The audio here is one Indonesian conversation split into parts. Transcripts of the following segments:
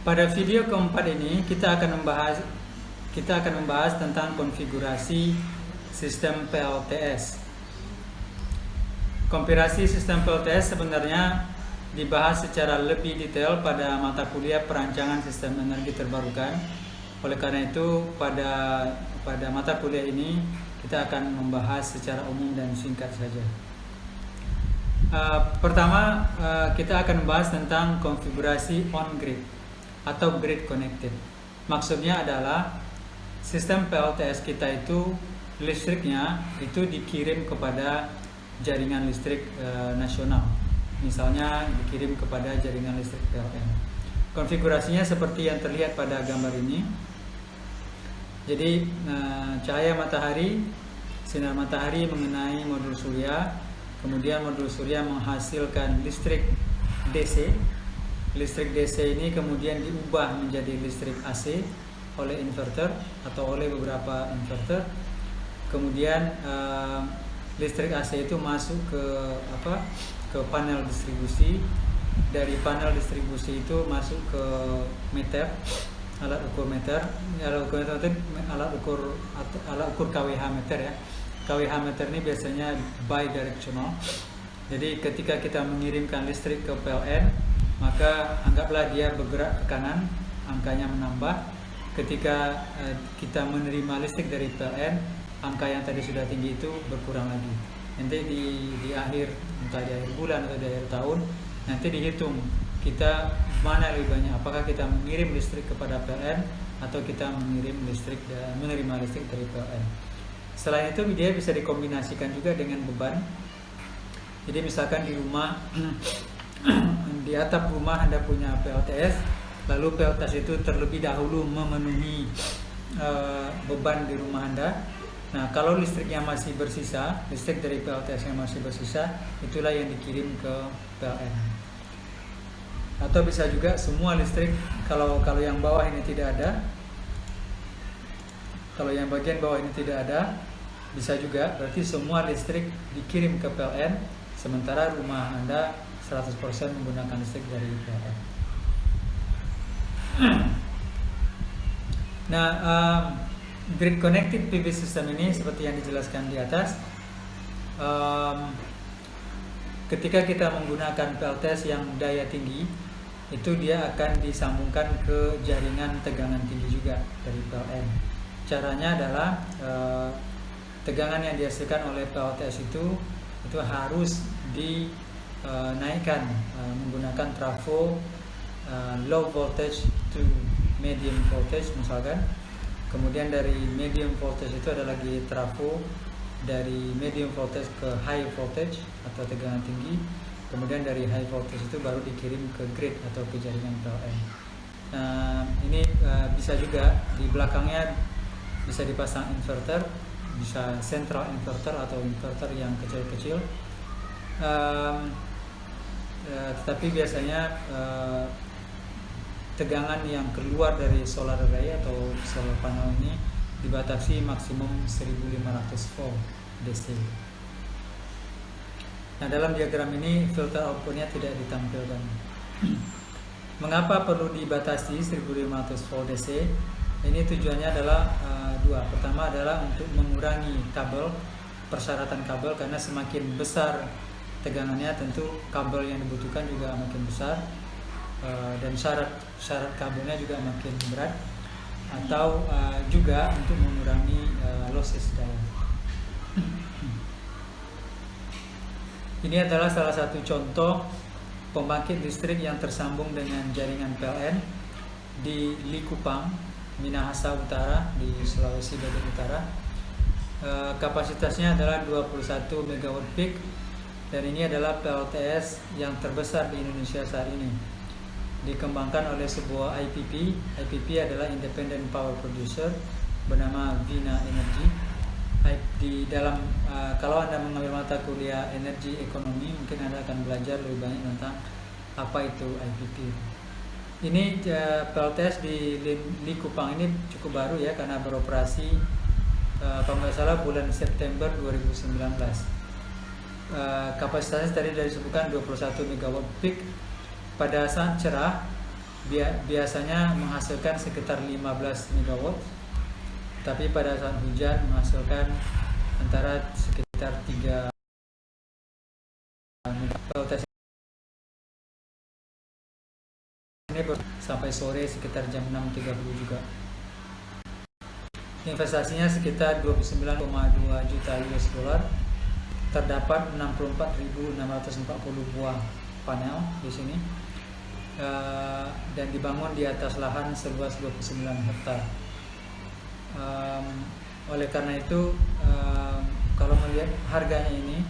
Pada video keempat ini kita akan membahas tentang konfigurasi sistem PLTS. Konfigurasi sistem PLTS sebenarnya dibahas secara lebih detail pada mata kuliah perancangan sistem energi terbarukan. Oleh karena itu pada mata kuliah ini kita akan membahas secara umum dan singkat saja. Pertama kita akan membahas tentang konfigurasi on-grid atau grid connected. Maksudnya adalah sistem PLTS kita itu listriknya itu dikirim kepada jaringan listrik nasional. Misalnya dikirim kepada jaringan listrik PLN. Konfigurasinya seperti yang terlihat pada gambar ini. Jadi cahaya matahari, sinar matahari mengenai modul surya, kemudian modul surya menghasilkan listrik DC. Listrik DC ini kemudian diubah menjadi listrik AC oleh inverter atau oleh beberapa inverter. Kemudian listrik AC itu masuk ke panel distribusi. Dari panel distribusi itu masuk ke meter, alat ukur meter. Alat ukur KWH meter ya. KWH meter ini biasanya bidirectional. Jadi ketika kita mengirimkan listrik ke PLN, maka anggaplah dia bergerak ke kanan, angkanya menambah. Ketika kita menerima listrik dari PLN, angka yang tadi sudah tinggi itu berkurang lagi. Nanti di akhir, entah di akhir bulan atau di akhir tahun, nanti dihitung kita mana lebih banyak, apakah kita mengirim listrik kepada PLN atau kita menerima listrik dari PLN. Selain itu dia bisa dikombinasikan juga dengan beban. Jadi misalkan di rumah di atap rumah Anda punya PLTS, lalu PLTS itu terlebih dahulu memenuhi beban di rumah Anda. Nah, kalau listriknya masih bersisa, listrik dari PLTS yang masih bersisa, itulah yang dikirim ke PLN. Atau bisa juga semua listrik, kalau yang bawah ini tidak ada, kalau yang bagian bawah ini tidak ada, bisa juga, berarti semua listrik dikirim ke PLN, sementara rumah Anda 100% menggunakan listrik dari PLN. Nah, grid connected PV system ini seperti yang dijelaskan di atas. Ketika kita menggunakan PLTS yang daya tinggi, itu dia akan disambungkan ke jaringan tegangan tinggi juga dari PLN. Caranya adalah tegangan yang dihasilkan oleh PLTS itu harus dinaikkan menggunakan trafo low voltage to medium voltage misalkan. Kemudian dari medium voltage itu ada lagi trafo dari medium voltage ke high voltage atau tegangan tinggi. Kemudian dari high voltage itu baru dikirim ke grid atau ke jaringan PLN. Ini bisa juga di belakangnya bisa dipasang inverter, bisa central inverter atau inverter yang kecil-kecil. Tetapi biasanya tegangan yang keluar dari solar array atau solar panel ini dibatasi maksimum 1500 volt DC. Nah, dalam diagram ini filter outputnya tidak ditampilkan. Mengapa perlu dibatasi 1500 volt DC? Ini tujuannya adalah dua. Pertama adalah untuk mengurangi persyaratan kabel, karena semakin besar tegangannya tentu kabel yang dibutuhkan juga makin besar, dan syarat kabelnya juga makin berat, atau juga untuk mengurangi losses daya. Ini adalah salah satu contoh pembangkit listrik yang tersambung dengan jaringan PLN di Likupang, Minahasa Utara di Sulawesi bagian utara. Kapasitasnya adalah 21 MW peak, dan ini adalah PLTS yang terbesar di Indonesia saat ini. Dikembangkan oleh sebuah IPP. IPP adalah Independent Power Producer bernama Vina Energy. Di dalam kalau Anda mengambil mata kuliah energi ekonomi, mungkin Anda akan belajar lebih banyak tentang apa itu IPP. Ini PLTS di Likupang ini cukup baru ya, karena beroperasi kalau nggak salah bulan September 2019. Kapasitasnya tadi disebutkan 21 MW peak. Pada saat cerah biasanya menghasilkan sekitar 15 MW, tapi pada saat hujan menghasilkan antara sekitar 3 MW. Ini sampai sore sekitar jam 6.30 juga. Investasinya sekitar 29,2 juta US dollar. Terdapat 64.640 buah panel di sini, dan dibangun di atas lahan seluas 29 hektar. Oleh karena itu, kalau melihat harganya ini,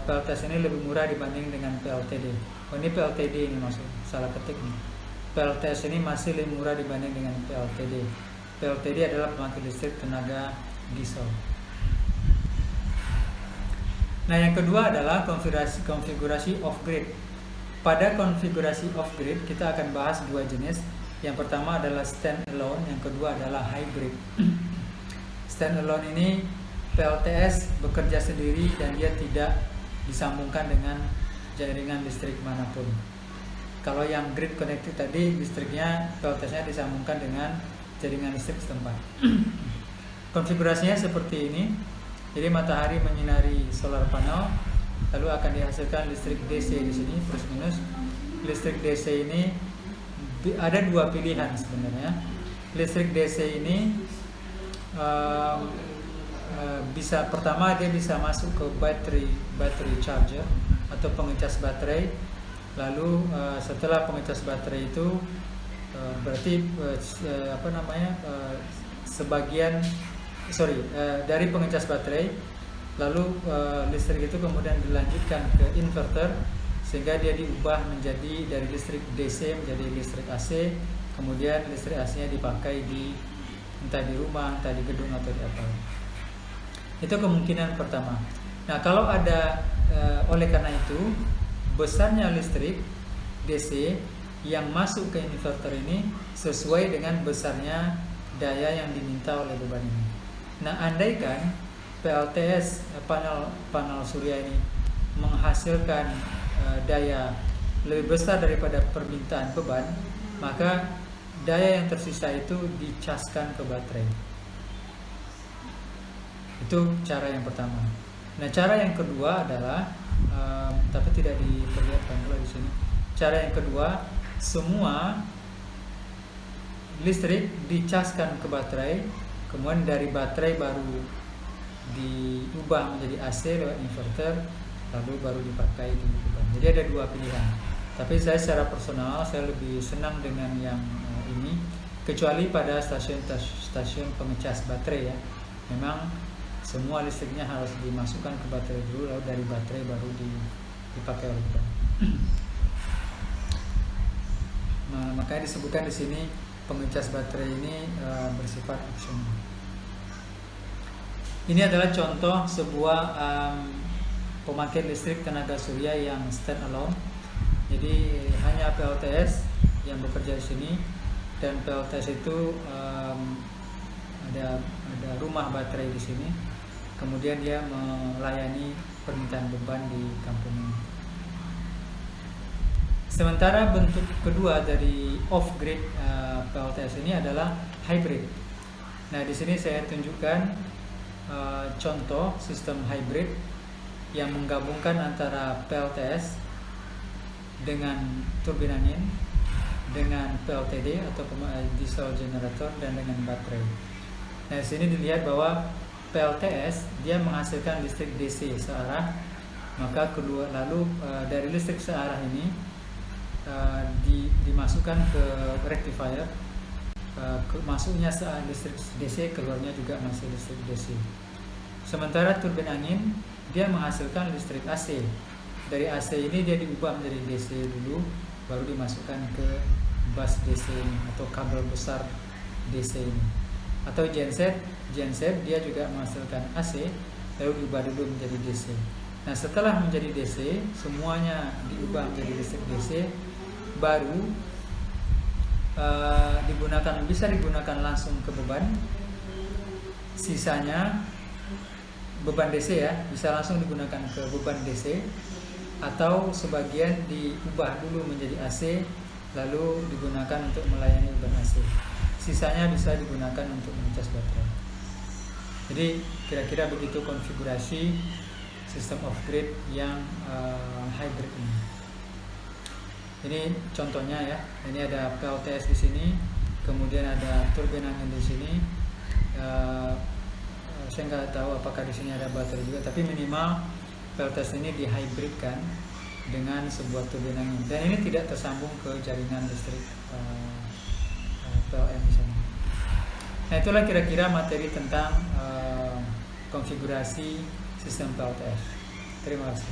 PLTS ini lebih murah dibanding dengan PLTD. Ini PLTD ini maksud, salah ketik nih. PLTS ini masih lebih murah dibanding dengan PLTD. PLTD adalah pembangkit listrik tenaga diesel. Nah, yang kedua adalah konfigurasi off-grid. Pada konfigurasi off-grid kita akan bahas dua jenis. Yang pertama adalah stand-alone, yang kedua adalah hybrid. Stand-alone ini PLTS bekerja sendiri dan dia tidak disambungkan dengan jaringan listrik manapun. Kalau yang grid connected tadi, listriknya PLTS-nya disambungkan dengan jaringan listrik setempat. Konfigurasinya seperti ini. Jadi matahari menyinari solar panel, lalu akan dihasilkan listrik DC di sini plus minus. Listrik DC ini ada dua pilihan sebenarnya. Listrik DC ini bisa, pertama dia bisa masuk ke battery charger atau pengecas baterai. Lalu setelah pengecas baterai itu berarti dari pengecas baterai, lalu listrik itu kemudian dilanjutkan ke inverter sehingga dia diubah menjadi dari listrik DC menjadi listrik AC. Kemudian listrik AC-nya dipakai entah di rumah, entah di gedung atau di apa. Itu kemungkinan pertama. Nah, kalau ada oleh karena itu besarnya listrik DC yang masuk ke inverter ini sesuai dengan besarnya daya yang diminta oleh beban ini. Nah, andaikan PLTS panel surya ini menghasilkan daya lebih besar daripada permintaan beban, maka daya yang tersisa itu dicaskan ke baterai. Itu cara yang pertama. Nah, cara yang kedua adalah tapi tidak diperlihatkan pula di sini. Cara yang kedua, semua listrik dicaskan ke baterai, kemudian dari baterai baru diubah menjadi AC lewat inverter, lalu baru dipakai di beban. Jadi ada dua pilihan. Tapi saya secara personal saya lebih senang dengan yang ini, kecuali pada stasiun pengecas baterai ya. Memang semua listriknya harus dimasukkan ke baterai dulu, lalu dari baterai baru dipakai oleh beban. Nah, makanya disebutkan di sini pengecas baterai ini bersifat opsional. Ini adalah contoh sebuah pembangkit listrik tenaga surya yang stand alone. Jadi hanya PLTS yang bekerja di sini, dan PLTS itu ada rumah baterai di sini. Kemudian dia melayani permintaan beban di kampung ini. Sementara bentuk kedua dari off-grid PLTS ini adalah hybrid. Nah, di sini saya tunjukkan contoh sistem hybrid yang menggabungkan antara PLTS dengan turbin angin, dengan PLTD atau diesel generator, dan dengan baterai. Nah, di sini dilihat bahwa PLTS dia menghasilkan listrik DC searah, maka lalu dari listrik searah ini dimasukkan ke rectifier, masuknya listrik DC, keluarnya juga masih listrik DC. Sementara turbin angin dia menghasilkan listrik AC. Dari AC ini dia diubah menjadi DC dulu, baru dimasukkan ke bus DC ini atau kabel besar DC ini. Atau genset dia juga menghasilkan AC, lalu diubah dulu menjadi DC. Nah, setelah menjadi DC, semuanya diubah menjadi listrik DC, baru bisa digunakan langsung ke beban. Sisanya beban DC ya, bisa langsung digunakan ke beban DC, atau sebagian diubah dulu menjadi AC, lalu digunakan untuk melayani beban AC. Sisanya bisa digunakan untuk mencas baterai. Jadi kira-kira begitu konfigurasi sistem off-grid yang hybrid ini. Ini contohnya ya. Ini ada PLTS di sini, kemudian ada turbin angin di sini. Saya nggak tahu apakah di sini ada baterai juga, tapi minimal PLTS ini dihybridkan dengan sebuah turbin angin, dan ini tidak tersambung ke jaringan listrik PLN di sana. Nah, itulah kira-kira materi tentang konfigurasi sistem PLTS. Terima kasih.